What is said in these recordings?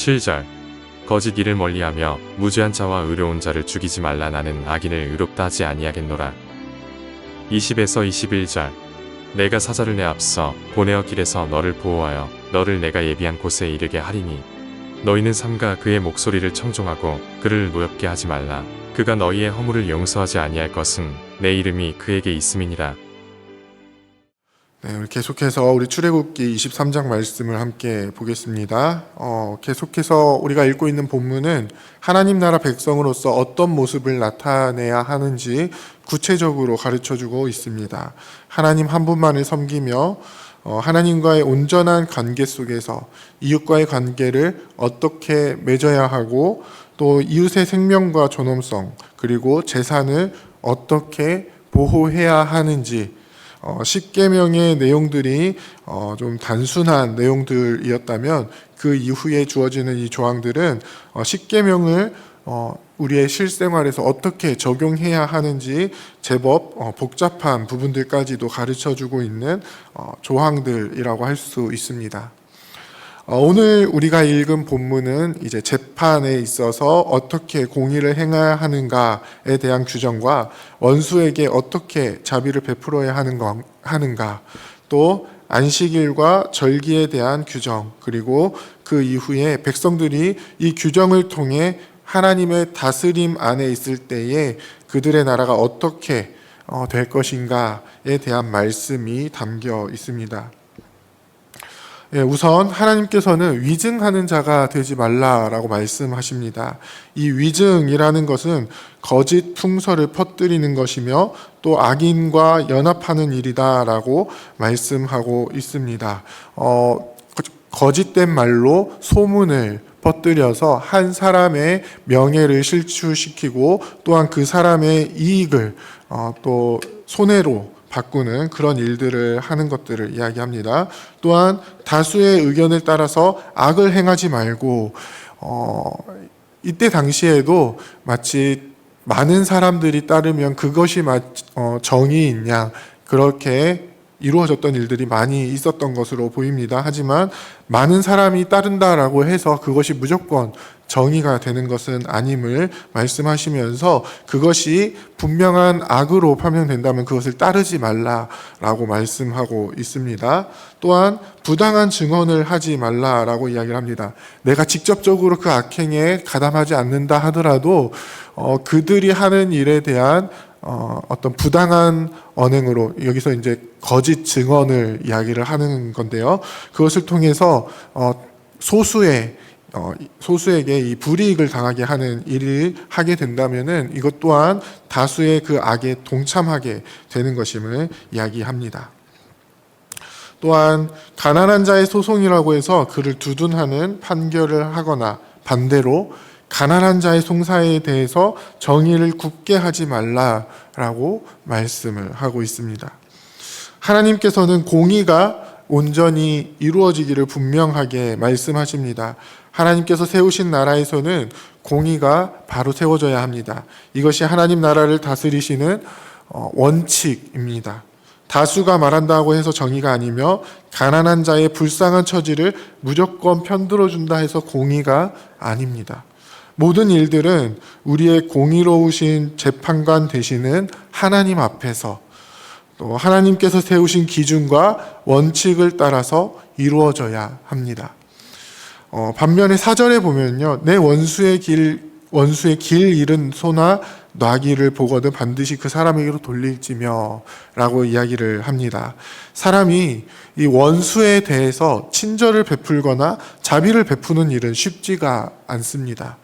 7절 거짓 일을 멀리하며 무죄한 자와 의로운 자를 죽이지 말라. 나는 악인을 의롭다 하지 아니하겠노라. 20에서 21절 내가 사자를 내 앞서 보내어 길에서 너를 보호하여 너를 내가 예비한 곳에 이르게 하리니 너희는 삼가 그의 목소리를 청종하고 그를 노엽게 하지 말라. 그가 너희의 허물을 용서하지 아니할 것은 내 이름이 그에게 있음이니라. 네, 우리 계속해서 우리 출애굽기 23장 말씀을 함께 보겠습니다. 계속해서 우리가 읽고 있는 본문은 하나님 나라 백성으로서 어떤 모습을 나타내야 하는지 구체적으로 가르쳐주고 있습니다. 하나님 한 분만을 섬기며 하나님과의 온전한 관계 속에서 이웃과의 관계를 어떻게 맺어야 하고 또 이웃의 생명과 존엄성 그리고 재산을 어떻게 보호해야 하는지 10계명의 내용들이 좀 단순한 내용들이었다면 그 이후에 주어지는 이 조항들은 10계명을 우리의 실생활에서 어떻게 적용해야 하는지 제법 복잡한 부분들까지도 가르쳐주고 있는 조항들이라고 할 수 있습니다. 오늘 우리가 읽은 본문은 이제 재판에 있어서 어떻게 공의를 행해야 하는가에 대한 규정과 원수에게 어떻게 자비를 베풀어야 하는가, 또 안식일과 절기에 대한 규정, 그리고 그 이후에 백성들이 이 규정을 통해 하나님의 다스림 안에 있을 때에 그들의 나라가 어떻게 될 것인가에 대한 말씀이 담겨 있습니다. 우선 하나님께서는 위증하는 자가 되지 말라라고 말씀하십니다. 이 위증이라는 것은 거짓 풍설을 퍼뜨리는 것이며 또 악인과 연합하는 일이다라고 말씀하고 있습니다. 거짓된 말로 소문을 퍼뜨려서 한 사람의 명예를 실추시키고 또한 그 사람의 이익을 또 손해로 바꾸는 그런 일들을 하는 것들을 이야기합니다. 또한 다수의 의견을 따라서 악을 행하지 말고 이때 당시에도 마치 많은 사람들이 따르면 그것이 정의인 양 그렇게 이루어졌던 일들이 많이 있었던 것으로 보입니다. 하지만 많은 사람이 따른다라고 해서 그것이 무조건 정의가 되는 것은 아님을 말씀하시면서 그것이 분명한 악으로 판명된다면 그것을 따르지 말라라고 말씀하고 있습니다. 또한 부당한 증언을 하지 말라라고 이야기를 합니다. 내가 직접적으로 그 악행에 가담하지 않는다 하더라도 그들이 하는 일에 대한 어떤 부당한 언행으로 여기서 이제 거짓 증언을 이야기를 하는 건데요. 그것을 통해서 소수에게 이 불이익을 당하게 하는 일을 하게 된다면은 이것 또한 다수의 그 악에 동참하게 되는 것임을 이야기합니다. 또한 가난한 자의 소송이라고 해서 그를 두둔하는 판결을 하거나 반대로 가난한 자의 송사에 대해서 정의를 굽게 하지 말라라고 말씀을 하고 있습니다. 하나님께서는 공의가 온전히 이루어지기를 분명하게 말씀하십니다. 하나님께서 세우신 나라에서는 공의가 바로 세워져야 합니다. 이것이 하나님 나라를 다스리시는 원칙입니다. 다수가 말한다고 해서 정의가 아니며 가난한 자의 불쌍한 처지를 무조건 편들어준다 해서 공의가 아닙니다. 모든 일들은 우리의 공의로우신 재판관 되시는 하나님 앞에서 또 하나님께서 세우신 기준과 원칙을 따라서 이루어져야 합니다. 반면에 4절에 보면요, 내 원수의 길 잃은 소나 나귀를 보거든 반드시 그 사람에게로 돌릴지며 라고 이야기를 합니다. 사람이 이 원수에 대해서 친절을 베풀거나 자비를 베푸는 일은 쉽지가 않습니다.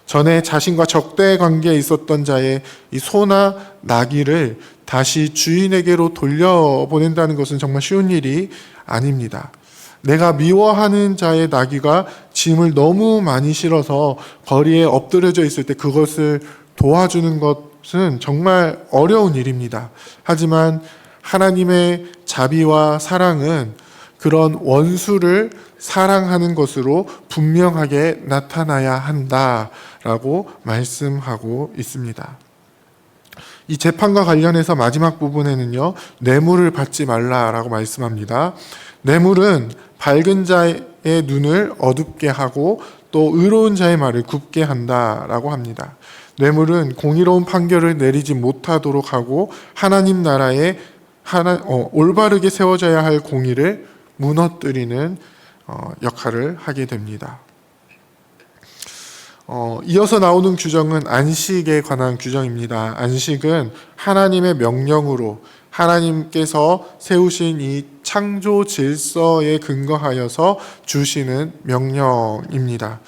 전에 자신과 적대 관계에 있었던 자의 이 소나 나귀를 다시 주인에게로 돌려보낸다는 것은 정말 쉬운 일이 아닙니다. 내가 미워하는 자의 나귀가 짐을 너무 많이 실어서 거리에 엎드려져 있을 때 그것을 도와주는 것은 정말 어려운 일입니다. 하지만 하나님의 자비와 사랑은 그런 원수를 사랑하는 것으로 분명하게 나타나야 한다라고 말씀하고 있습니다. 이 재판과 관련해서 마지막 부분에는요, 뇌물을 받지 말라라고 말씀합니다. 뇌물은 밝은 자의 눈을 어둡게 하고 또 의로운 자의 말을 굽게 한다라고 합니다. 뇌물은 공의로운 판결을 내리지 못하도록 하고 하나님 나라에 올바르게 세워져야 할 공의를 무너뜨리는 역할을 하게 됩니다. 이어서 나오는 규정은 안식에 관한 규정입니다. 안식은 하나님의 명령으로 하나님께서 세우신 이 창조 질서에 근거하여서 주시는 명령입니다.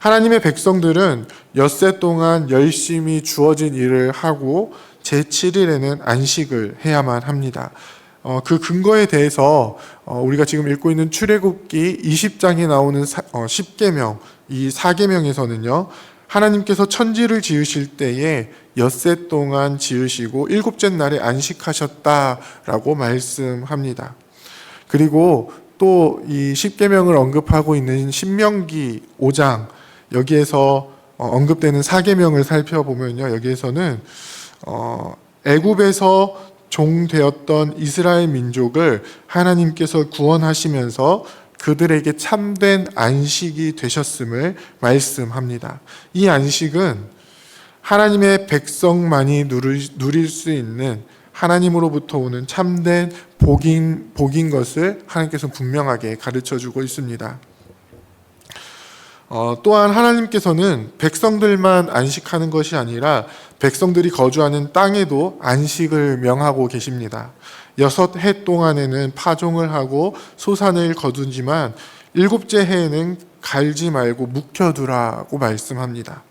하나님의 백성들은 엿새 동안 열심히 주어진 일을 하고 제7일에는 안식을 해야만 합니다. 그 근거에 대해서 우리가 지금 읽고 있는 출애굽기 20장에 나오는 10계명, 이 4계명에서는요. 하나님께서 천지를 지으실 때에 엿새 동안 지으시고 일곱째 날에 안식하셨다라고 말씀합니다. 그리고 또 이 10계명을 언급하고 있는 신명기 5장 여기에서 언급되는 4계명을 살펴보면요. 여기에서는 애굽에서 종되었던 이스라엘 민족을 하나님께서 구원하시면서 그들에게 참된 안식이 되셨음을 말씀합니다. 이 안식은 하나님의 백성만이 누릴 수 있는 하나님으로부터 오는 참된 복인 것을 하나님께서 분명하게 가르쳐주고 있습니다. 또한 하나님께서는 백성들만 안식하는 것이 아니라 백성들이 거주하는 땅에도 안식을 명하고 계십니다. 6해 동안에는 파종을 하고 소산을 거두지만 7째 해에는 갈지 말고 묵혀두라고 말씀합니다.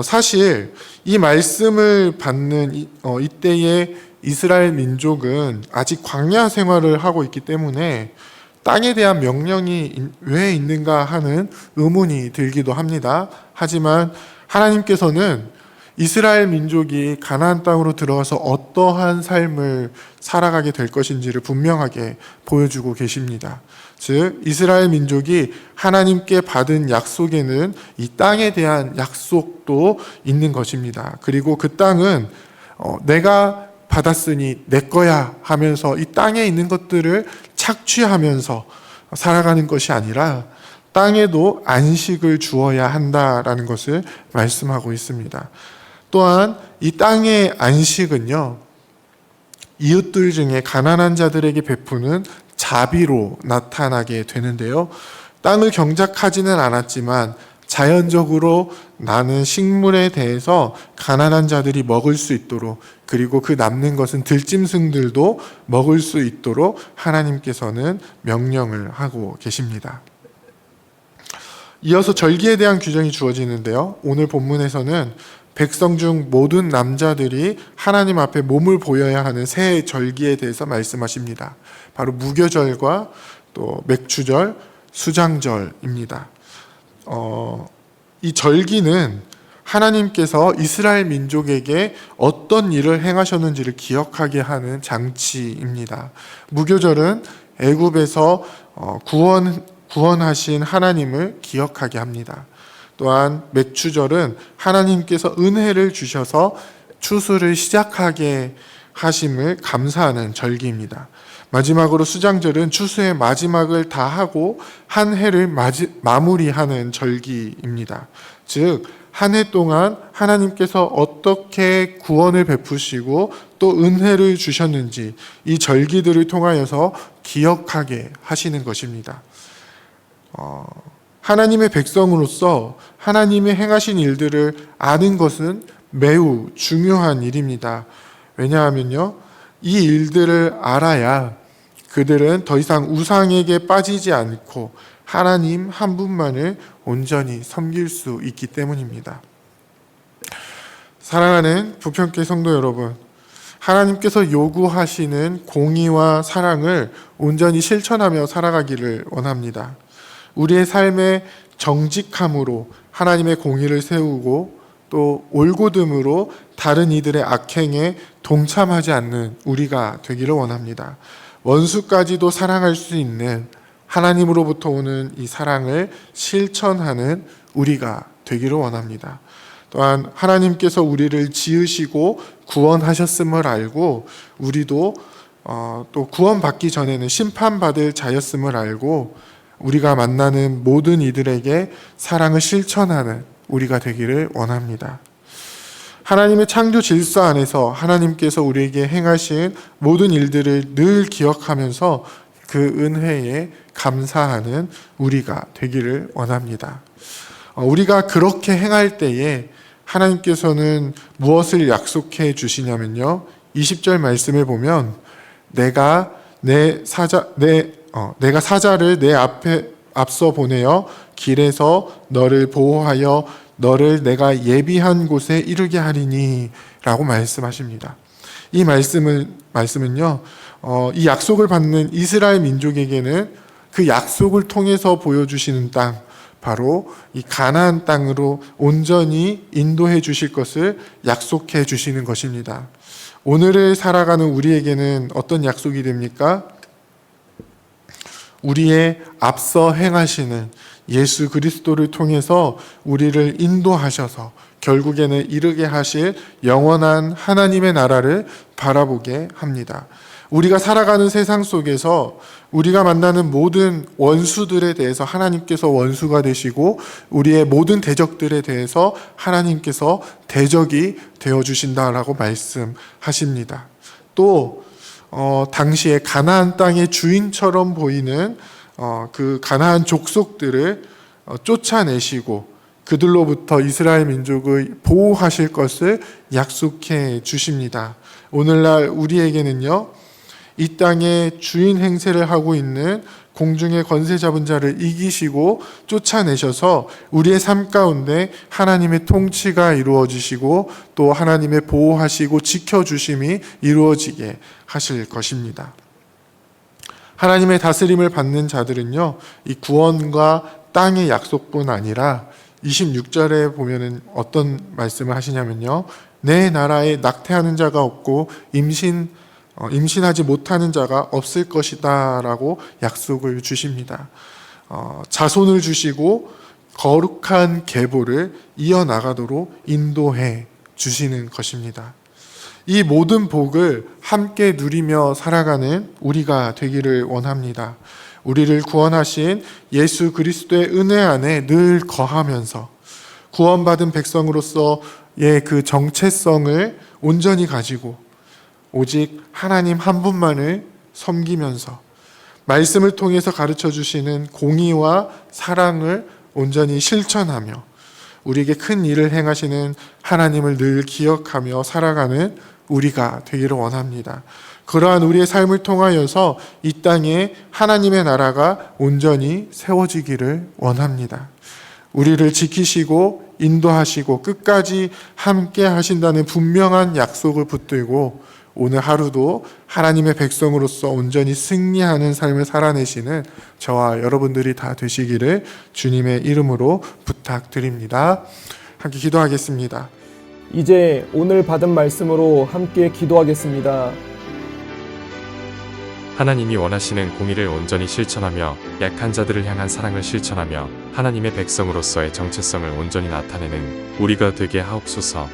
사실 이 말씀을 받는 이때의 이스라엘 민족은 아직 광야 생활을 하고 있기 때문에 땅에 대한 명령이 왜 있는가 하는 의문이 들기도 합니다. 하지만 하나님께서는 이스라엘 민족이 가나안 땅으로 들어가서 어떠한 삶을 살아가게 될 것인지를 분명하게 보여주고 계십니다. 즉 이스라엘 민족이 하나님께 받은 약속에는 이 땅에 대한 약속도 있는 것입니다. 그리고 그 땅은 내가 받았으니 내 거야 하면서 이 땅에 있는 것들을 착취하면서 살아가는 것이 아니라 땅에도 안식을 주어야 한다라는 것을 말씀하고 있습니다. 또한 이 땅의 안식은요, 이웃들 중에 가난한 자들에게 베푸는 자비로 나타나게 되는데요. 땅을 경작하지는 않았지만 자연적으로 나는 식물에 대해서 가난한 자들이 먹을 수 있도록, 그리고 그 남는 것은 들짐승들도 먹을 수 있도록 하나님께서는 명령을 하고 계십니다. 이어서 절기에 대한 규정이 주어지는데요. 오늘 본문에서는 백성 중 모든 남자들이 하나님 앞에 몸을 보여야 하는 새 절기에 대해서 말씀하십니다. 바로 무교절과 또 맥추절, 수장절입니다. 이 절기는 하나님께서 이스라엘 민족에게 어떤 일을 행하셨는지를 기억하게 하는 장치입니다. 무교절은 애굽에서 구원하신 하나님을 기억하게 합니다. 또한 맥추절은 하나님께서 은혜를 주셔서 추수를 시작하게 하심을 감사하는 절기입니다. 마지막으로 수장절은 추수의 마지막을 다 하고 한 해를 마무리하는 절기입니다. 즉 한 해 동안 하나님께서 어떻게 구원을 베푸시고 또 은혜를 주셨는지 이 절기들을 통하여서 기억하게 하시는 것입니다. 하나님의 백성으로서 하나님의 행하신 일들을 아는 것은 매우 중요한 일입니다. 왜냐하면요, 이 일들을 알아야 그들은 더 이상 우상에게 빠지지 않고 하나님 한 분만을 온전히 섬길 수 있기 때문입니다. 사랑하는 부평교회 성도 여러분, 하나님께서 요구하시는 공의와 사랑을 온전히 실천하며 살아가기를 원합니다. 우리의 삶의 정직함으로 하나님의 공의를 세우고 또 올곧음으로 다른 이들의 악행에 동참하지 않는 우리가 되기를 원합니다. 원수까지도 사랑할 수 있는 하나님으로부터 오는 이 사랑을 실천하는 우리가 되기를 원합니다. 또한 하나님께서 우리를 지으시고 구원하셨음을 알고 우리도 또 구원받기 전에는 심판받을 자였음을 알고 우리가 만나는 모든 이들에게 사랑을 실천하는 우리가 되기를 원합니다. 하나님의 창조 질서 안에서 하나님께서 우리에게 행하신 모든 일들을 늘 기억하면서 그 은혜에 감사하는 우리가 되기를 원합니다. 우리가 그렇게 행할 때에 하나님께서는 무엇을 약속해 주시냐면요. 20절 말씀을 보면 내가 사자를 내 앞에 앞서 보내어 길에서 너를 보호하여 너를 내가 예비한 곳에 이르게 하리니 라고 말씀하십니다. 이 말씀은요, 이 약속을 받는 이스라엘 민족에게는 그 약속을 통해서 보여주시는 땅, 바로 이 가나안 땅으로 온전히 인도해 주실 것을 약속해 주시는 것입니다. 오늘을 살아가는 우리에게는 어떤 약속이 됩니까? 우리의 앞서 행하시는 예수 그리스도를 통해서 우리를 인도하셔서 결국에는 이르게 하실 영원한 하나님의 나라를 바라보게 합니다. 우리가 살아가는 세상 속에서 우리가 만나는 모든 원수들에 대해서 하나님께서 원수가 되시고 우리의 모든 대적들에 대해서 하나님께서 대적이 되어주신다라고 말씀하십니다. 또 당시에 가나안 땅의 주인처럼 보이는 그 가나안 족속들을 쫓아내시고 그들로부터 이스라엘 민족을 보호하실 것을 약속해 주십니다. 오늘날 우리에게는요, 이 땅에 주인 행세를 하고 있는 공중의 권세 잡은 자를 이기시고 쫓아내셔서 우리의 삶 가운데 하나님의 통치가 이루어지시고 또 하나님의 보호하시고 지켜주심이 이루어지게 하실 것입니다. 하나님의 다스림을 받는 자들은요, 이 구원과 땅의 약속뿐 아니라 26절에 보면은 어떤 말씀을 하시냐면요, 내 나라에 낙태하는 자가 없고 임신하지 못하는 자가 없을 것이다 라고 약속을 주십니다. 자손을 주시고 거룩한 계보를 이어나가도록 인도해 주시는 것입니다. 이 모든 복을 함께 누리며 살아가는 우리가 되기를 원합니다. 우리를 구원하신 예수 그리스도의 은혜 안에 늘 거하면서 구원받은 백성으로서의 그 정체성을 온전히 가지고 오직 하나님 한 분만을 섬기면서 말씀을 통해서 가르쳐 주시는 공의와 사랑을 온전히 실천하며 우리에게 큰 일을 행하시는 하나님을 늘 기억하며 살아가는 우리가 되기를 원합니다. 그러한 우리의 삶을 통하여서 이 땅에 하나님의 나라가 온전히 세워지기를 원합니다. 우리를 지키시고 인도하시고 끝까지 함께 하신다는 분명한 약속을 붙들고 오늘 하루도 하나님의 백성으로서 온전히 승리하는 삶을 살아내시는 저와 여러분들이 다 되시기를 주님의 이름으로 부탁드립니다. 함께 기도하겠습니다. 이제 오늘 받은 말씀으로 함께 기도하겠습니다. 하나님이 원하시는 공의를 온전히 실천하며 약한 자들을 향한 사랑을 실천하며 하나님의 백성으로서의 정체성을 온전히 나타내는 우리가 되게 하옵소서.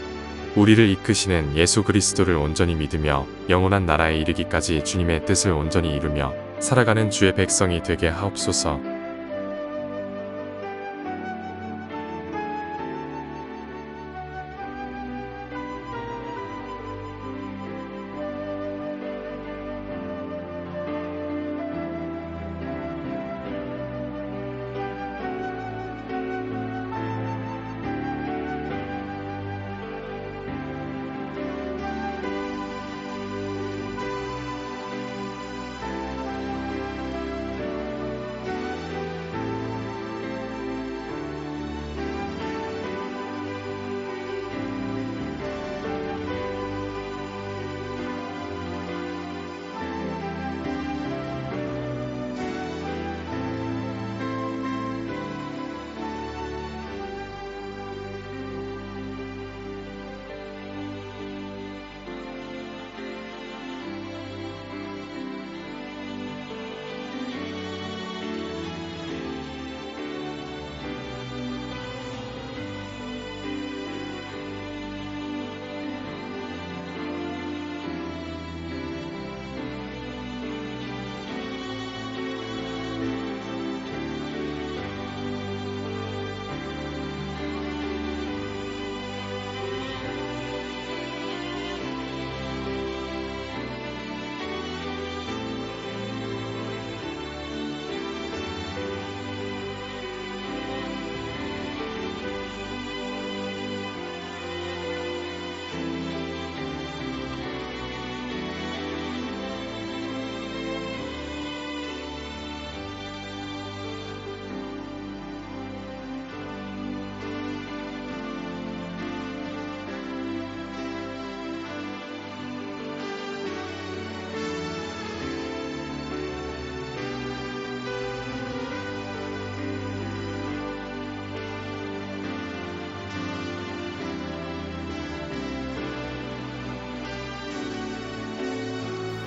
우리를 이끄시는 예수 그리스도를 온전히 믿으며 영원한 나라에 이르기까지 주님의 뜻을 온전히 이루며 살아가는 주의 백성이 되게 하옵소서.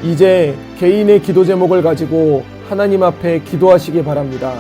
이제 개인의 기도 제목을 가지고 하나님 앞에 기도하시기 바랍니다.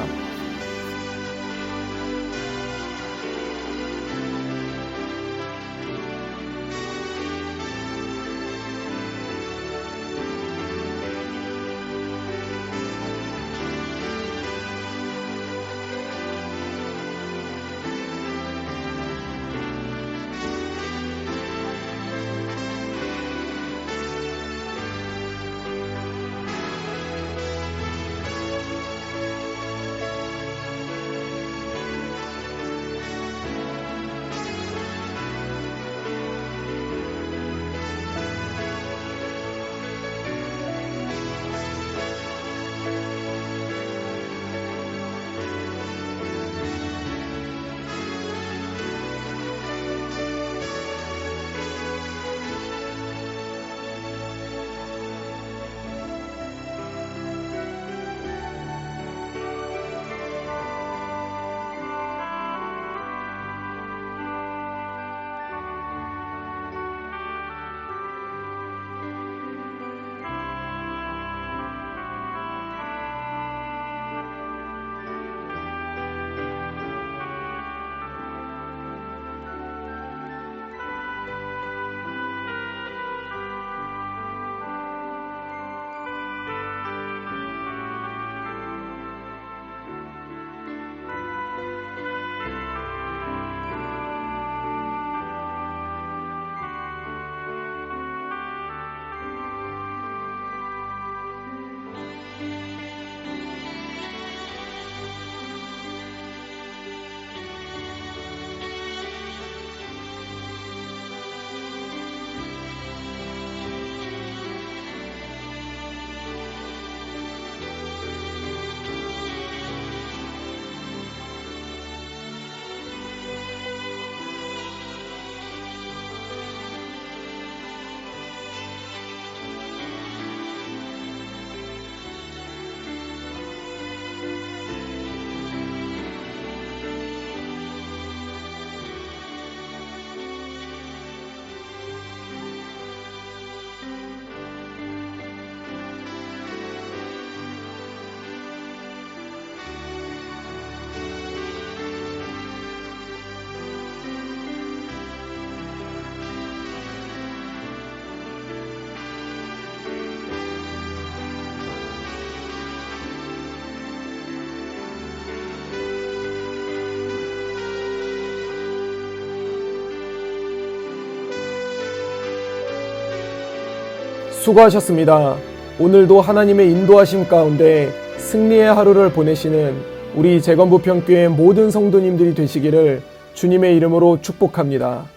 수고하셨습니다. 오늘도 하나님의 인도하심 가운데 승리의 하루를 보내시는 우리 재건부평교회 모든 성도님들이 되시기를 주님의 이름으로 축복합니다.